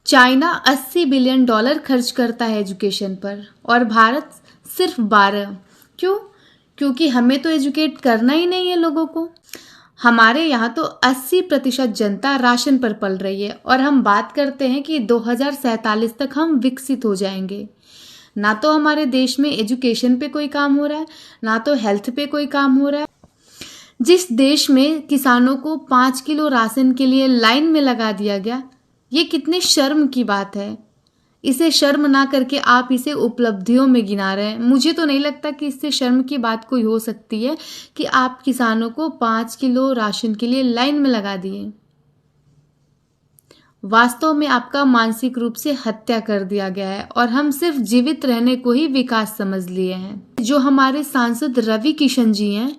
China $80 billion खर्च करता है एजुकेशन पर और भारत सिर्फ 12। क्यों? क्योंकि हमें तो एजुकेट करना ही नहीं है लोगों को। हमारे यहाँ तो 80% जनता राशन पर पल रही है और हम बात करते हैं कि 2047 तक हम विकसित हो जाएंगे। ना तो हमारे देश में एजुकेशन पे कोई काम हो रहा है, ना तो हेल्थ पे कोई काम हो रहा है। जिस देश में किसानों को 5 किलो राशन के लिए लाइन में लगा दिया गया, ये कितने शर्म की बात है। इसे शर्म ना करके आप इसे उपलब्धियों में गिना रहे हैं। मुझे तो नहीं लगता कि इससे शर्म की बात कोई हो सकती है कि आप किसानों को 5 किलो राशन के लिए लाइन में लगा दिए। वास्तव में आपका मानसिक रूप से हत्या कर दिया गया है और हम सिर्फ जीवित रहने को ही विकास समझ लिए हैं। जो हमारे सांसद रवि किशन जी हैं,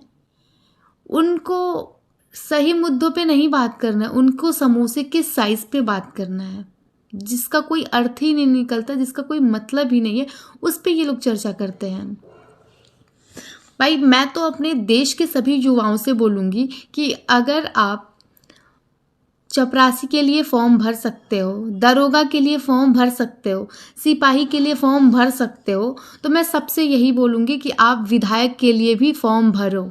उनको सही मुद्दों पे नहीं बात करना है, उनको समोसे के साइज पे बात करना है, जिसका कोई अर्थ ही नहीं निकलता, जिसका कोई मतलब ही नहीं है, उस पे ये लोग चर्चा करते हैं। भाई, मैं तो अपने देश के सभी युवाओं से बोलूँगी कि अगर आप चपरासी के लिए फॉर्म भर सकते हो, दरोगा के लिए फॉर्म भर सकते हो, सिपाही के लिए फॉर्म भर सकते हो, तो मैं सबसे यही बोलूँगी कि आप विधायक के लिए भी फॉर्म भरो।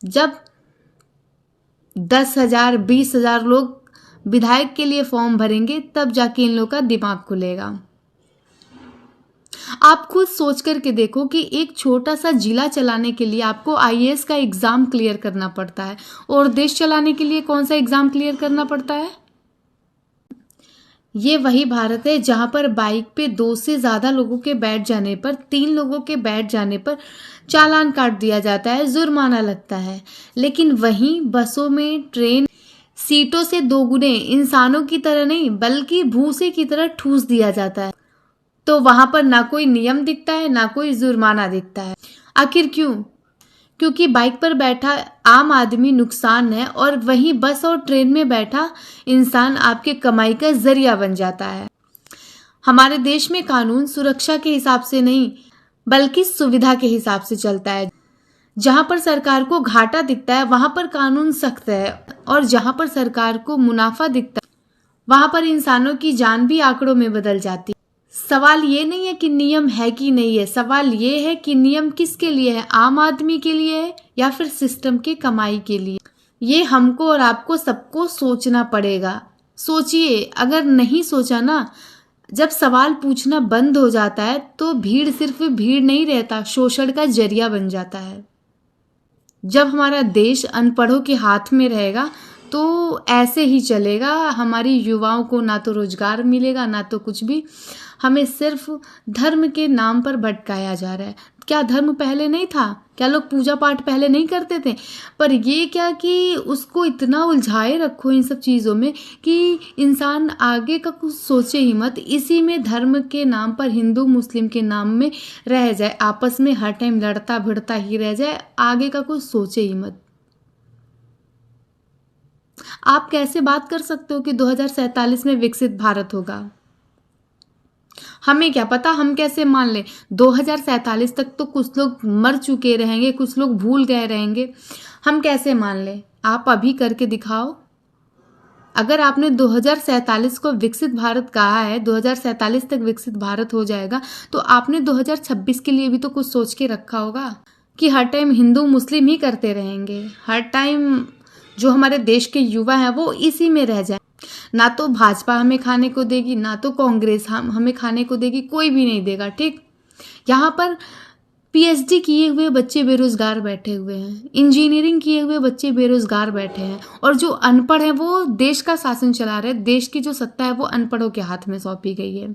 जब 10,000 20,000 लोग विधायक के लिए फॉर्म भरेंगे, तब जाके इन लोगों का दिमाग खुलेगा। आप खुद सोच करके देखो कि एक छोटा सा जिला चलाने के लिए आपको आईएएस का एग्जाम क्लियर करना पड़ता है और देश चलाने के लिए कौन सा एग्जाम क्लियर करना पड़ता है? ये वही भारत है जहां पर बाइक पे 2 से ज्यादा लोगों के बैठ जाने पर, 3 लोगों के बैठ जाने पर चालान काट दिया जाता है, जुर्माना लगता है। लेकिन वहीं बसों में, ट्रेन सीटों से दोगुने इंसानों की तरह नहीं बल्कि भूसे की तरह ठूस दिया जाता है। तो वहां पर ना कोई नियम दिखता है, ना कोई जुर्माना दिखता है। आखिर क्यों? क्योंकि बाइक पर बैठा आम आदमी नुकसान है और वहीं बस और ट्रेन में बैठा इंसान आपके कमाई का जरिया बन जाता है। हमारे देश में कानून सुरक्षा के हिसाब से नहीं बल्कि सुविधा के हिसाब से चलता है। जहां पर सरकार को घाटा दिखता है वहां पर कानून सख्त है और जहां पर सरकार को मुनाफा दिखता है वहां पर इंसानों की जान भी आंकड़ों में बदल जाती है। सवाल ये नहीं है कि नियम है कि नहीं है, सवाल ये है कि नियम किसके लिए है, आम आदमी के लिए है या फिर सिस्टम के कमाई के लिए। ये हमको और आपको सबको सोचना पड़ेगा। सोचिए, अगर नहीं सोचा ना, जब सवाल पूछना बंद हो जाता है तो भीड़ सिर्फ भीड़ नहीं रहता, शोषण का जरिया बन जाता है। जब हमारा देश अनपढ़ों के हाथ में रहेगा तो ऐसे ही चलेगा। हमारी युवाओं को ना तो रोजगार मिलेगा, ना तो कुछ भी। हमें सिर्फ धर्म के नाम पर भटकाया जा रहा है। क्या धर्म पहले नहीं था? क्या लोग पूजा पाठ पहले नहीं करते थे? पर ये क्या कि उसको इतना उलझाए रखो इन सब चीज़ों में कि इंसान आगे का कुछ सोचे ही मत। इसी में धर्म के नाम पर, हिंदू मुस्लिम के नाम में रह जाए, आपस में हर टाइम लड़ता भिड़ता ही रह जाए, आगे का कुछ सोचे ही मत। आप कैसे बात कर सकते हो कि 2047 में विकसित भारत होगा? हमें क्या पता, हम कैसे मान लें? 2047 तक तो कुछ लोग मर चुके रहेंगे, कुछ लोग भूल गए रहेंगे, हम कैसे मान लें? आप अभी करके दिखाओ। अगर आपने 2047 को विकसित भारत कहा है, 2047 तक विकसित भारत हो जाएगा, तो आपने 2026 के लिए भी तो कुछ सोच के रखा होगा कि हर टाइम हिंदू मुस्लिम ही करते रहेंगे, हर टाइम जो हमारे देश के युवा हैं वो इसी में रह जाए। ना तो भाजपा हमें खाने को देगी, ना तो कांग्रेस हमें खाने को देगी, कोई भी नहीं देगा। ठीक, यहाँ पर पीएचडी किए हुए बच्चे बेरोजगार बैठे हुए हैं, इंजीनियरिंग किए हुए बच्चे बेरोजगार बैठे हैं और जो अनपढ़ हैं वो देश का शासन चला रहे हैं। देश की जो सत्ता है वो अनपढ़ों के हाथ में सौंपी गई है।